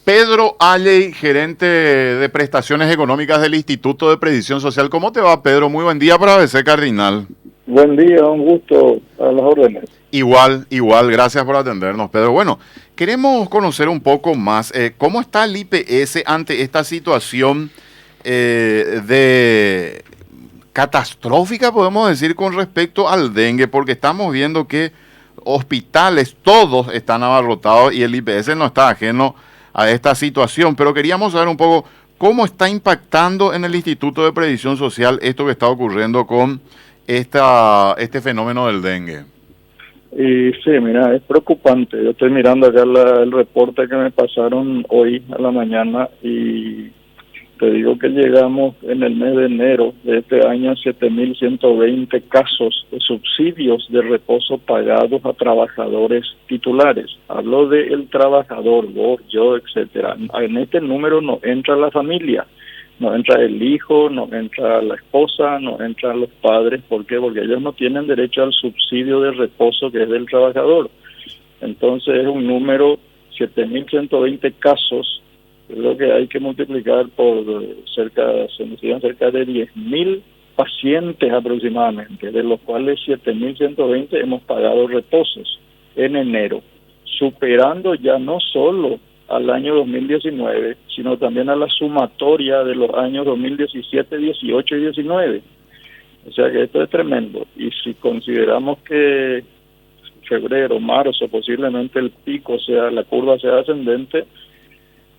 Pedro Alley, gerente de prestaciones económicas del Instituto de Previsión Social. ¿Cómo te va, Pedro? Muy buen día para ABC Cardinal. Buen día, un gusto, a las órdenes. Igual, gracias por atendernos, Pedro. Bueno, queremos conocer un poco más cómo está el IPS ante esta situación de catastrófica, podemos decir, con respecto al dengue, porque estamos viendo que hospitales todos están abarrotados y el IPS no está ajeno a esta situación, pero queríamos saber un poco cómo está impactando en el Instituto de Previsión Social esto que está ocurriendo con este fenómeno del dengue. Y sí, mira, es preocupante. Yo estoy mirando acá el reporte que me pasaron hoy a la mañana y te digo que llegamos en el mes de enero de este año a 7.120 casos de subsidios de reposo pagados a trabajadores titulares. Hablo del trabajador, vos, yo, etcétera. En este número no entra la familia, no entra el hijo, no entra la esposa, no entran los padres. ¿Por qué? Porque ellos no tienen derecho al subsidio de reposo que es del trabajador. Entonces es un número, 7.120 casos. Creo que hay que multiplicar por se necesitan cerca de 10.000 pacientes aproximadamente, de los cuales 7.120 hemos pagado reposos en enero, superando ya no solo al año 2019, sino también a la sumatoria de los años 2017, 18 y 19. O sea que esto es tremendo. Y si consideramos que febrero, marzo, posiblemente el pico sea, la curva sea ascendente,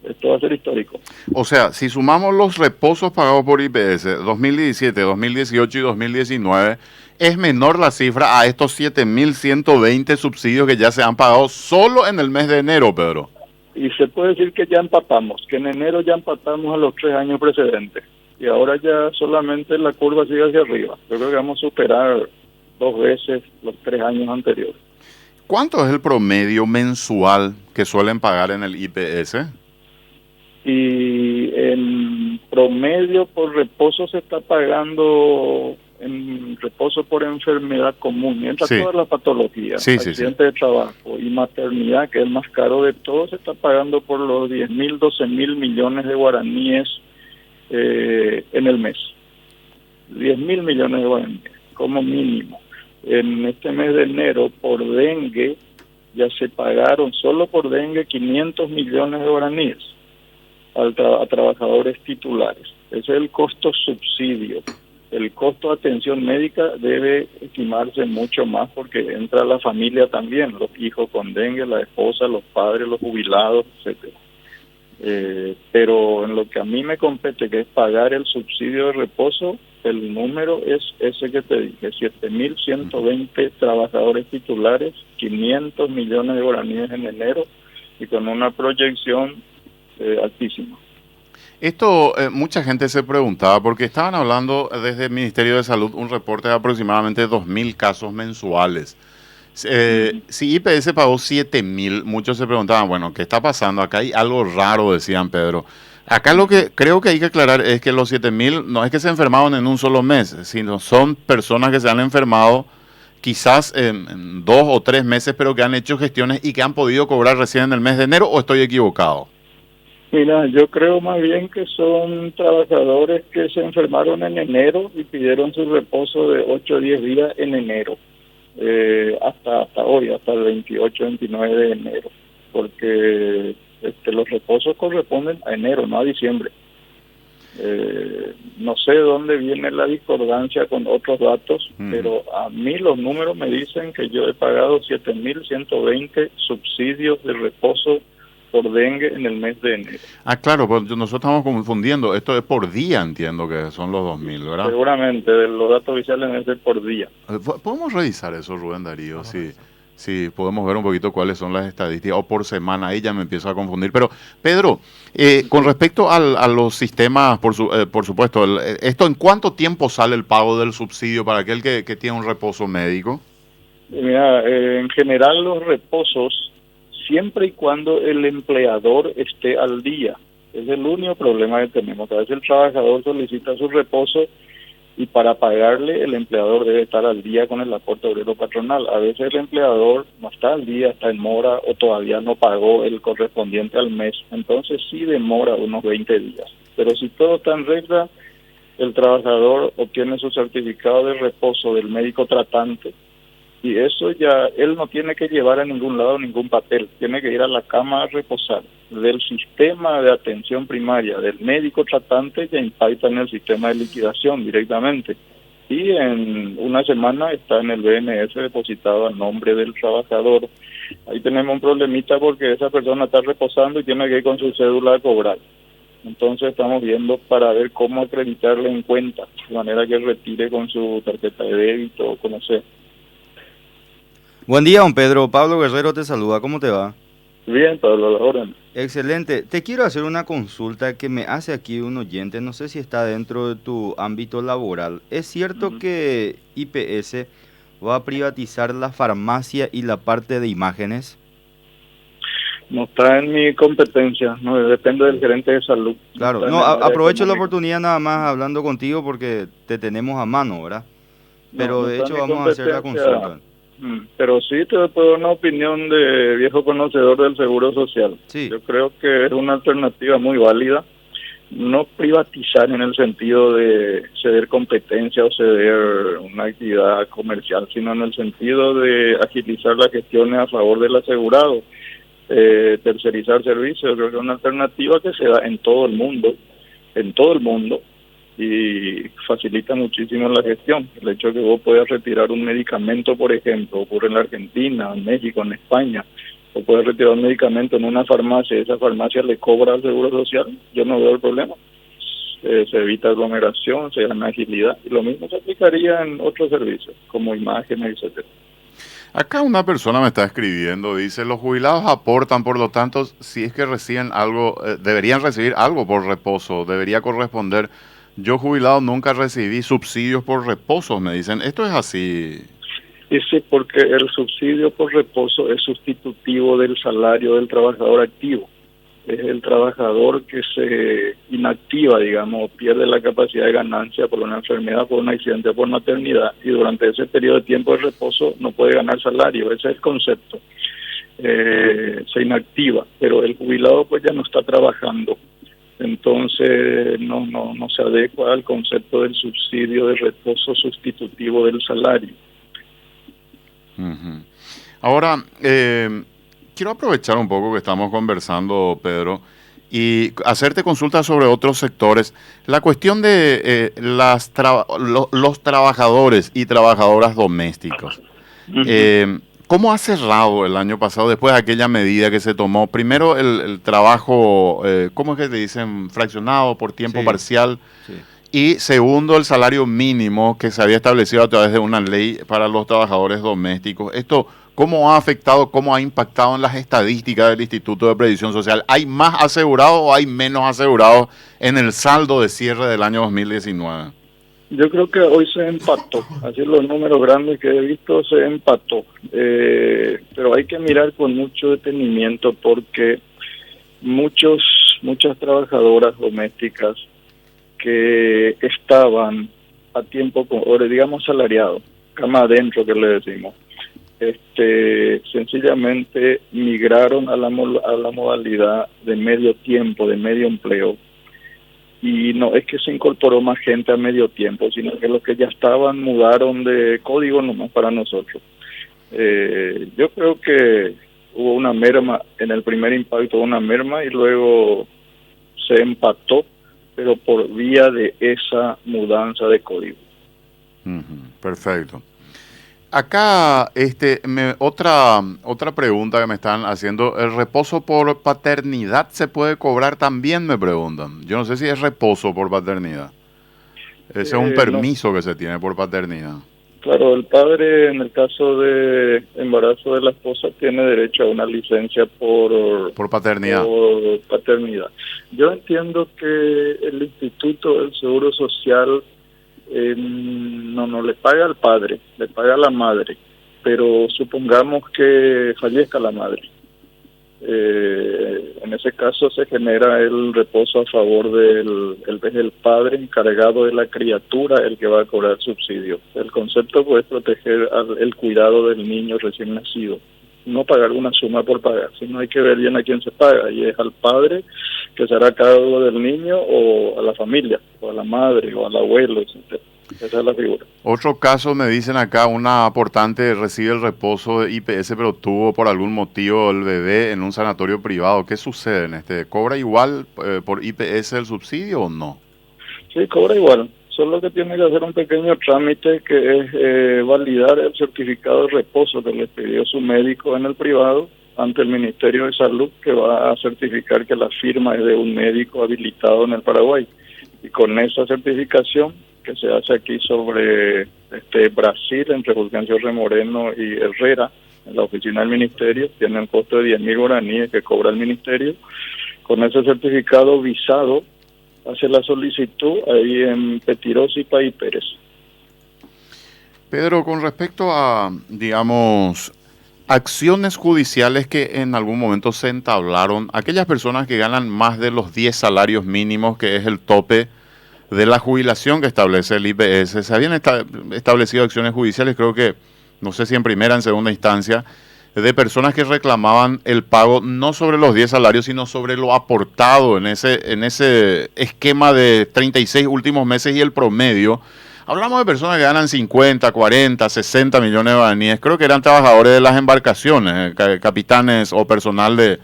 esto va a ser histórico. O sea, si sumamos los reposos pagados por IPS 2017, 2018 y 2019, es menor la cifra a estos 7.120 subsidios que ya se han pagado solo en el mes de enero, Pedro. Y se puede decir que ya empatamos, que en enero ya empatamos a los 3 años precedentes. Y ahora ya solamente la curva sigue hacia arriba. Yo creo que vamos a superar 2 veces los 3 años anteriores. ¿Cuánto es el promedio mensual que suelen pagar en el IPS? Y en promedio por reposo se está pagando en reposo por enfermedad común, mientras Sí, todas las patologías, sí. accidente de trabajo y maternidad, que es el más caro de todo, se está pagando por los 10.000, 12.000 millones de guaraníes en el mes. 10.000 millones de guaraníes, como mínimo. En este mes de enero, por dengue, ya se pagaron solo por dengue 500 millones de guaraníes a trabajadores titulares. Ese es el costo subsidio. El costo de atención médica debe estimarse mucho más porque entra la familia también, los hijos con dengue, la esposa, los padres, los jubilados, etcétera. Pero en lo que a mí me compete, que es pagar el subsidio de reposo, el número es ese que te dije, 7.120 trabajadores titulares, 500 millones de guaraníes en enero y con una proyección altísima. Esto mucha gente se preguntaba porque estaban hablando desde el Ministerio de Salud un reporte de aproximadamente 2.000 casos mensuales. Si IPS pagó 7.000, muchos se preguntaban, bueno, ¿qué está pasando? Acá hay algo raro, decían Pedro. Acá lo que creo que hay que aclarar es que los 7.000 no es que se enfermaron en un solo mes, sino son personas que se han enfermado quizás en 2 o 3 meses, pero que han hecho gestiones y que han podido cobrar recién en el mes de enero, ¿o estoy equivocado? Mira, yo creo más bien que son trabajadores que se enfermaron en enero y pidieron su reposo de 8 o 10 días en enero, hasta hoy, hasta el 28, 29 de enero, porque los reposos corresponden a enero, no a diciembre. No sé de dónde viene la discordancia con otros datos, pero a mí los números me dicen que yo he pagado 7.120 subsidios de reposo por dengue en el mes de enero. Ah, claro, pues nosotros estamos confundiendo. Esto es por día, entiendo que son los 2.000, ¿verdad? Seguramente, de los datos oficiales es de por día. ¿Podemos revisar eso, Rubén Darío? Sí, podemos ver un poquito cuáles son las estadísticas, o por semana, ahí ya me empiezo a confundir. Pero, Pedro, con respecto a los sistemas, por supuesto, ¿esto en cuánto tiempo sale el pago del subsidio para aquel que tiene un reposo médico? Mira, en general los reposos, siempre y cuando el empleador esté al día. Es el único problema que tenemos. A veces el trabajador solicita su reposo y para pagarle el empleador debe estar al día con el aporte obrero patronal. A veces el empleador no está al día, está en mora o todavía no pagó el correspondiente al mes, entonces sí demora unos 20 días. Pero si todo está en regla, el trabajador obtiene su certificado de reposo del médico tratante y eso ya él no tiene que llevar a ningún lado ningún papel, tiene que ir a la cama a reposar. Del sistema de atención primaria del médico tratante ya impacta en el sistema de liquidación directamente y en una semana está en el BNS depositado a nombre del trabajador. Ahí tenemos un problemita porque esa persona está reposando y tiene que ir con su cédula a cobrar. Entonces estamos viendo para ver cómo acreditarle en cuenta, de manera que retire con su tarjeta de débito o como sea. Buen día, don Pedro. Pablo Guerrero te saluda. ¿Cómo te va? Bien, Pablo, a la orden. Excelente. Te quiero hacer una consulta que me hace aquí un oyente. No sé si está dentro de tu ámbito laboral. ¿Es cierto que IPS va a privatizar la farmacia y la parte de imágenes? No está en mi competencia, no depende del gerente de salud. Claro, no, aprovecho la oportunidad nada más hablando contigo porque te tenemos a mano, ¿verdad? Pero No de está hecho en mi vamos a hacer la competencia. consulta. Pero sí te puedo dar una opinión de viejo conocedor del Seguro Social. Sí. Yo creo que es una alternativa muy válida. No privatizar en el sentido de ceder competencia o ceder una actividad comercial, sino en el sentido de agilizar las gestiones a favor del asegurado. Tercerizar servicios, creo que es una alternativa que se da en todo el mundo, y facilita muchísimo la gestión. El hecho de que vos puedas retirar un medicamento, por ejemplo, ocurre en la Argentina, en México, en España, o puedes retirar un medicamento en una farmacia y esa farmacia le cobra al Seguro Social, yo no veo el problema. Se evita aglomeración, se gana agilidad, y lo mismo se aplicaría en otros servicios, como imágenes, etcétera. Acá una persona me está escribiendo, dice, los jubilados aportan, por lo tanto, si es que reciben algo, deberían recibir algo por reposo, debería corresponder. Yo jubilado nunca recibí subsidios por reposo, me dicen. ¿Esto es así? Y sí, porque el subsidio por reposo es sustitutivo del salario del trabajador activo. Es el trabajador que se inactiva, digamos, pierde la capacidad de ganancia por una enfermedad, por un accidente, por maternidad, y durante ese periodo de tiempo de reposo no puede ganar salario. Ese es el concepto. Se inactiva, pero el jubilado pues ya no está trabajando. Entonces no se adecua al concepto del subsidio de reposo sustitutivo del salario. Uh-huh. Ahora, quiero aprovechar un poco que estamos conversando, Pedro, y hacerte consultas sobre otros sectores. La cuestión de los trabajadores y trabajadoras domésticos. Uh-huh. ¿Cómo ha cerrado el año pasado después de aquella medida que se tomó? Primero el trabajo, ¿cómo es que le dicen? Fraccionado por tiempo parcial. Sí. Y segundo, el salario mínimo que se había establecido a través de una ley para los trabajadores domésticos. Esto, ¿cómo ha afectado, cómo ha impactado en las estadísticas del Instituto de Previsión Social? ¿Hay más asegurados o hay menos asegurados en el saldo de cierre del año 2019? Yo creo que hoy se empató, así los números grandes que he visto se empató, pero hay que mirar con mucho detenimiento porque muchas trabajadoras domésticas que estaban a tiempo, digamos salariado, cama adentro que le decimos, sencillamente migraron a la modalidad de medio tiempo, de medio empleo. Y no es que se incorporó más gente a medio tiempo, sino que los que ya estaban mudaron de código nomás para nosotros. Yo creo que hubo una merma, en el primer impacto hubo una merma y luego se empató, pero por vía de esa mudanza de código. Perfecto. Acá, otra pregunta que me están haciendo, ¿el reposo por paternidad se puede cobrar también? Me preguntan. Yo no sé si es reposo por paternidad. Ese es un permiso que se tiene por paternidad. Claro, el padre, en el caso de embarazo de la esposa, tiene derecho a una licencia por paternidad. Por paternidad. Yo entiendo que el Instituto del Seguro Social no le paga al padre, le paga a la madre, pero supongamos que fallezca la madre. En ese caso se genera el reposo a favor del padre encargado de la criatura el que va a cobrar subsidio. El concepto pues, es proteger el cuidado del niño recién nacido, no pagar una suma por pagar, sino hay que ver bien a quién se paga, y es al padre que será a cargo del niño, o a la familia, o a la madre, o al abuelo, etc. Esa es la figura. Otro caso, me dicen acá, una aportante recibe el reposo de IPS, pero tuvo por algún motivo el bebé en un sanatorio privado. ¿Qué sucede en este? ¿Cobra igual por IPS el subsidio o no? Sí, cobra igual. Solo que tiene que hacer un pequeño trámite, que es validar el certificado de reposo que le pidió su médico en el privado ante el Ministerio de Salud, que va a certificar que la firma es de un médico habilitado en el Paraguay. Y con esa certificación, que se hace aquí sobre Brasil, entre Fulgencio Remoreno y Herrera, en la oficina del Ministerio, tiene un costo de 10.000 guaraníes que cobra el Ministerio. Con ese certificado visado, hace la solicitud ahí en Petiroz y País Pérez. Pedro, con respecto a, digamos, acciones judiciales que en algún momento se entablaron, aquellas personas que ganan más de los 10 salarios mínimos, que es el tope de la jubilación que establece el IPS, se habían establecido acciones judiciales, creo que, no sé si en primera, en segunda instancia, de personas que reclamaban el pago no sobre los 10 salarios, sino sobre lo aportado en ese esquema de 36 últimos meses y el promedio. Hablamos de personas que ganan 50, 40, 60 millones de guaraníes. Creo que eran trabajadores de las embarcaciones, capitanes o personal de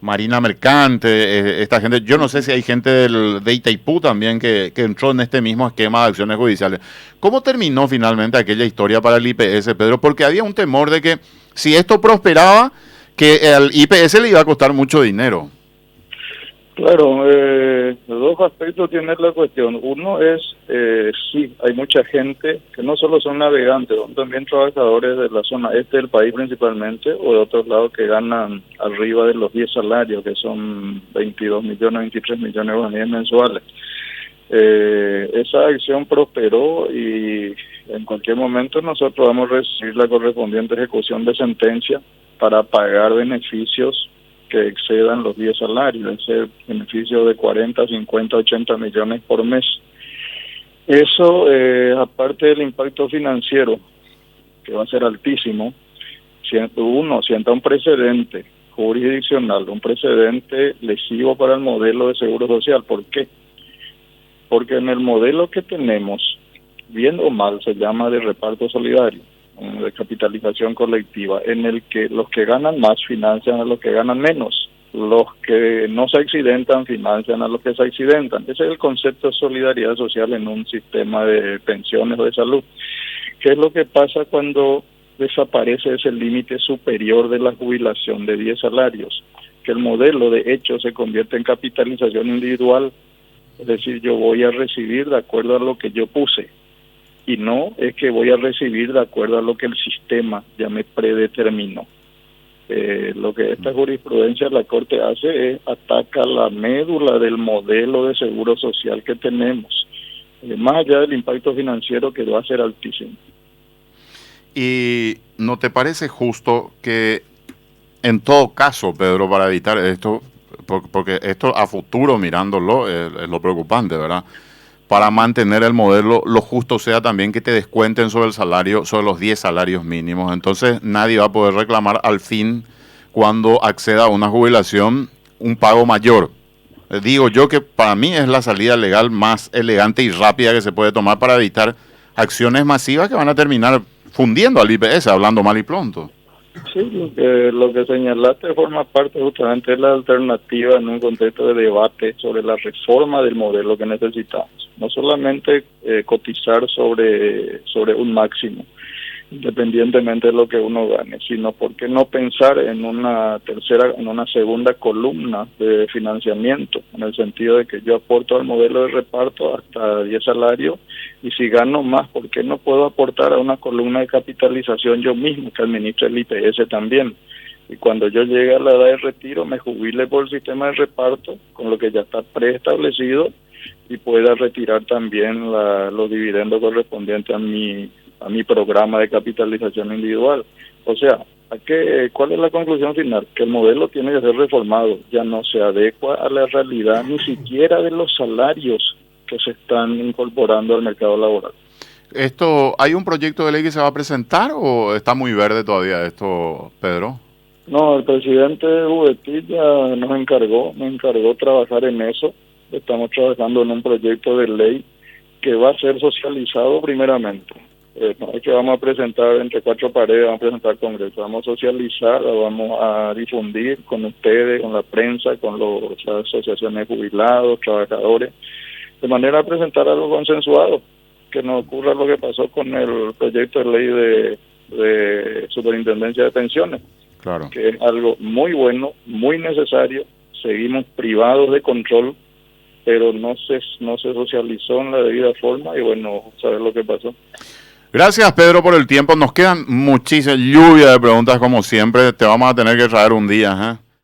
Marina Mercante, esta gente. Yo no sé si hay gente de Itaipú también que entró en este mismo esquema de acciones judiciales. ¿Cómo terminó finalmente aquella historia para el IPS, Pedro? Porque había un temor de que si esto prosperaba, que al IPS le iba a costar mucho dinero. Claro, dos aspectos tiene la cuestión. Uno es, sí, hay mucha gente que no solo son navegantes, son también trabajadores de la zona este del país principalmente, o de otros lados, que ganan arriba de los 10 salarios, que son 22 millones, 23 millones de guaraníes mensuales. Esa acción prosperó y en cualquier momento nosotros vamos a recibir la correspondiente ejecución de sentencia para pagar beneficios que excedan los 10 salarios, ese beneficio de 40, 50, 80 millones por mes. Eso, aparte del impacto financiero, que va a ser altísimo, uno sienta un precedente jurisdiccional, un precedente lesivo para el modelo de seguro social. ¿Por qué? Porque en el modelo que tenemos, bien o mal, se llama de reparto solidario, de capitalización colectiva, en el que los que ganan más financian a los que ganan menos, los que no se accidentan financian a los que se accidentan. Ese es el concepto de solidaridad social en un sistema de pensiones o de salud. ¿Qué es lo que pasa cuando desaparece ese límite superior de la jubilación de 10 salarios? Que el modelo de hecho se convierte en capitalización individual, es decir, yo voy a recibir de acuerdo a lo que yo puse, y no es que voy a recibir de acuerdo a lo que el sistema ya me predeterminó. Lo que esta jurisprudencia de la Corte hace es ataca la médula del modelo de seguro social que tenemos, más allá del impacto financiero, que va a ser altísimo. ¿Y no te parece justo que en todo caso, Pedro, para evitar esto, porque esto a futuro mirándolo es lo preocupante, ¿verdad? Para mantener el modelo, lo justo sea también que te descuenten sobre el salario, sobre los 10 salarios mínimos. Entonces nadie va a poder reclamar al fin, cuando acceda a una jubilación, un pago mayor. Digo yo que para mí es la salida legal más elegante y rápida que se puede tomar para evitar acciones masivas que van a terminar fundiendo al IPS, hablando mal y pronto. Sí, lo que señalaste forma parte justamente de la alternativa en un contexto de debate sobre la reforma del modelo que necesitamos. No solamente cotizar sobre un máximo, independientemente de lo que uno gane, sino por qué no pensar en una segunda columna de financiamiento, en el sentido de que yo aporto al modelo de reparto hasta 10 salarios, y si gano más, ¿por qué no puedo aportar a una columna de capitalización yo mismo, que administre el IPS también? Y cuando yo llegue a la edad de retiro, me jubile por el sistema de reparto, con lo que ya está preestablecido, y pueda retirar también los dividendos correspondientes a mi programa de capitalización individual. O sea, ¿Cuál es la conclusión final? Que el modelo tiene que ser reformado, ya no se adecua a la realidad ni siquiera de los salarios que se están incorporando al mercado laboral. ¿Hay un proyecto de ley que se va a presentar o está muy verde todavía esto, Pedro? No, el presidente Ubetilla nos encargó trabajar en eso. Estamos trabajando en un proyecto de ley que va a ser socializado primeramente. No es que vamos a presentar entre cuatro paredes, vamos a presentar al Congreso, vamos a socializar, vamos a difundir con ustedes, con la prensa, con las asociaciones de jubilados, trabajadores, de manera a presentar algo consensuado, que no ocurra lo que pasó con el proyecto de ley de superintendencia de pensiones, claro, que es algo muy bueno, muy necesario. Seguimos privados de control, pero no se socializó en la debida forma y bueno, saber lo que pasó. Gracias, Pedro, por el tiempo. Nos quedan muchísimas lluvia de preguntas como siempre. Te vamos a tener que traer un día, ¿eh?